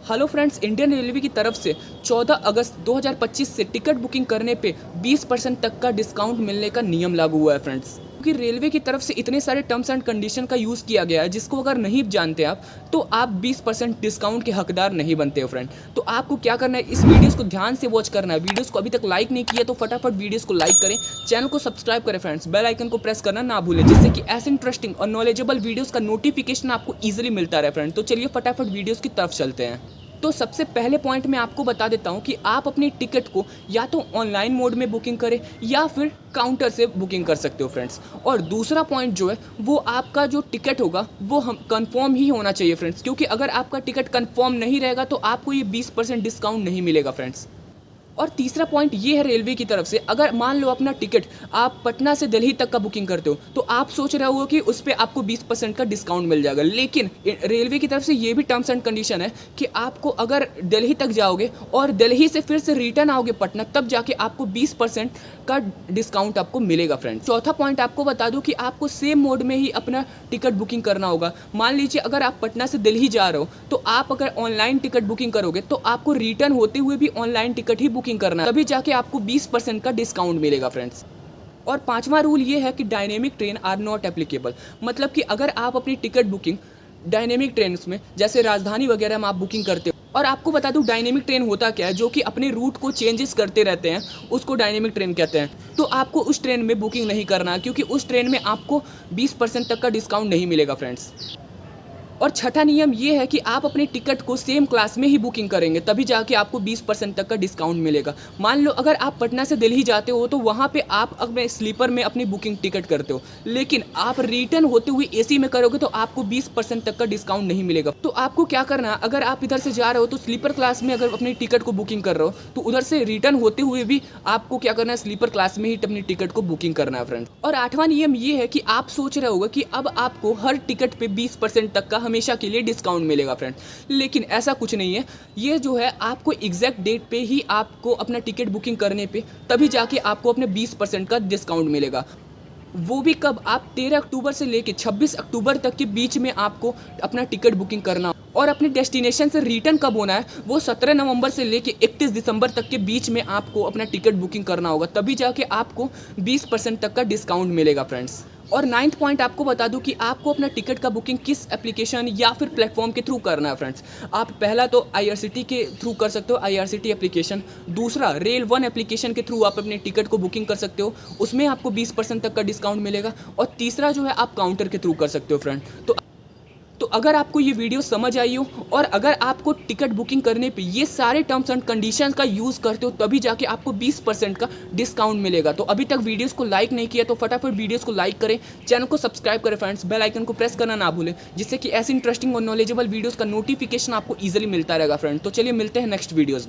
Hello friends, Indian railway की तरफ से 14 अगस्त 2025 से टिकट बुकिंग करने पे 20% तक का डिस्काउंट मिलने का नियम लागू हुआ है फ्रेंड्स। क्योंकि रेलवे की तरफ से इतने सारे टर्म्स एंड कंडीशन का यूज़ किया गया है जिसको अगर नहीं जानते आप तो आप 20% डिस्काउंट के हकदार नहीं बनते हो फ्रेंड। तो आपको क्या करना है, इस वीडियोस को ध्यान से वॉच करना है। वीडियोस को अभी तक लाइक नहीं किया तो फटाफट वीडियोस को लाइक करें, चैनल को सब्सक्राइब करें फ्रेंड्स, बेल आइकन को प्रेस करना ना भूलें जिससे कि ऐसे इंटरेस्टिंग और नॉलेजेबल वीडियोस का नोटिफिकेशन आपको ईजिली मिलता रहे फ्रेंड। तो चलिए फटाफट वीडियोस की तरफ चलते हैं। तो सबसे पहले पॉइंट मैं आपको बता देता हूं कि आप अपनी टिकट को या तो ऑनलाइन मोड में बुकिंग करें या फिर काउंटर से बुकिंग कर सकते हो फ्रेंड्स। और दूसरा पॉइंट जो है वो आपका जो टिकट होगा वो हम कंफर्म ही होना चाहिए फ्रेंड्स, क्योंकि अगर आपका टिकट कंफर्म नहीं रहेगा तो आपको ये 20% डिस्काउंट नहीं मिलेगा फ्रेंड्स। और तीसरा पॉइंट ये है रेलवे की तरफ से, अगर मान लो अपना टिकट आप पटना से दिल्ली तक का बुकिंग करते हो तो आप सोच रहे हो कि उस पर आपको 20% का डिस्काउंट मिल जाएगा, लेकिन रेलवे की तरफ से ये भी टर्म्स एंड कंडीशन है कि आपको अगर दिल्ली तक जाओगे और दिल्ली से फिर से रिटर्न आओगे पटना तब जाके आपको 20% का डिस्काउंट आपको मिलेगा फ्रेंड। चौथा पॉइंट आपको बता दूं कि आपको सेम मोड में ही अपना टिकट बुकिंग करना होगा। मान लीजिए अगर आप पटना से दिल्ली जा रहे हो तो आप अगर ऑनलाइन टिकट बुकिंग करोगे तो आपको रिटर्न होते हुए भी ऑनलाइन टिकट ही बुकिंग करना है, तभी जाके आपको 20% का डिस्काउंट मिलेगा फ्रेंड्स। और पांचवा रूल ये है कि dynamic train are not applicable, मतलब कि अगर आप अपनी टिकट बुकिंग डायनेमिक ट्रेन में जैसे राजधानी वगैरह में आप बुकिंग करते हो, और आपको बता दूं डायनेमिक ट्रेन होता क्या है, जो कि अपने रूट को चेंजेस करते रहते हैं उसको डायनेमिक ट्रेन कहते हैं। तो आपको उस ट्रेन में बुकिंग नहीं करना, क्योंकि उस ट्रेन में आपको 20% तक का डिस्काउंट नहीं मिलेगा फ्रेंड्स। और छठा नियम ये है कि आप अपने टिकट को सेम क्लास में ही बुकिंग करेंगे तभी जाके आपको 20% तक का डिस्काउंट मिलेगा। मान लो अगर आप पटना से दिल्ली जाते हो तो वहाँ पे आप अपने स्लीपर में अपनी बुकिंग टिकट करते हो, लेकिन आप रिटर्न होते हुए एसी में करोगे तो आपको 20% तक का डिस्काउंट नहीं मिलेगा। तो आपको क्या करना है, अगर आप इधर से जा रहे हो तो स्लीपर क्लास में अगर अपनी टिकट को बुकिंग कर रहे हो तो उधर से रिटर्न होते हुए भी आपको क्या करना है, स्लीपर क्लास में ही अपनी टिकट को बुकिंग करना है फ्रेंड। और आठवां नियम ये है कि आप सोच रहे होगा कि अब आपको हर टिकट पे 20% तक का हमेशा के लिए डिस्काउंट मिलेगा फ्रेंड, लेकिन ऐसा कुछ नहीं है। ये जो है आपको एग्जैक्ट डेट पे ही आपको अपना टिकट बुकिंग करने पे तभी जाके आपको अपने 20% का डिस्काउंट मिलेगा। वो भी कब, आप 13 अक्टूबर से लेके 26 अक्टूबर तक के बीच में आपको अपना टिकट बुकिंग करना, और अपने डेस्टिनेशन से रिटर्न कब होना है वो 17 नवंबर से लेके 31 दिसंबर तक के बीच में आपको अपना टिकट बुकिंग करना होगा, तभी जाके आपको 20% तक का डिस्काउंट मिलेगा फ्रेंड्स। और 9th पॉइंट आपको बता दूं कि आपको अपना टिकट का बुकिंग किस एप्लीकेशन या फिर प्लेटफॉर्म के थ्रू करना है फ्रेंड्स। आप पहला तो IRCTC के थ्रू कर सकते हो, IRCTC एप्लीकेशन। दूसरा रेल वन एप्लीकेशन के थ्रू आप अपने टिकट को बुकिंग कर सकते हो, उसमें आपको 20% तक का डिस्काउंट मिलेगा। और तीसरा जो है आप काउंटर के थ्रू कर सकते हो फ्रेंड। तो अगर आपको ये वीडियो समझ आई हो और अगर आपको टिकट बुकिंग करने पे ये सारे टर्म्स एंड कंडीशंस का यूज़ करते हो तभी जाके आपको 20% का डिस्काउंट मिलेगा। तो अभी तक वीडियोस को लाइक नहीं किया तो फटाफट वीडियोस को लाइक करें, चैनल को सब्सक्राइब करें फ्रेंड्स, बेल आइकन को प्रेस करना ना भूलें जिससे कि ऐसी इंटरेस्टिंग और नॉलेजेबल वीडियोस का नोटिफिकेशन आपको ईजिली मिलता रहेगा फ्रेंड। तो चलिए मिलते हैं नेक्स्ट वीडियोज़ में।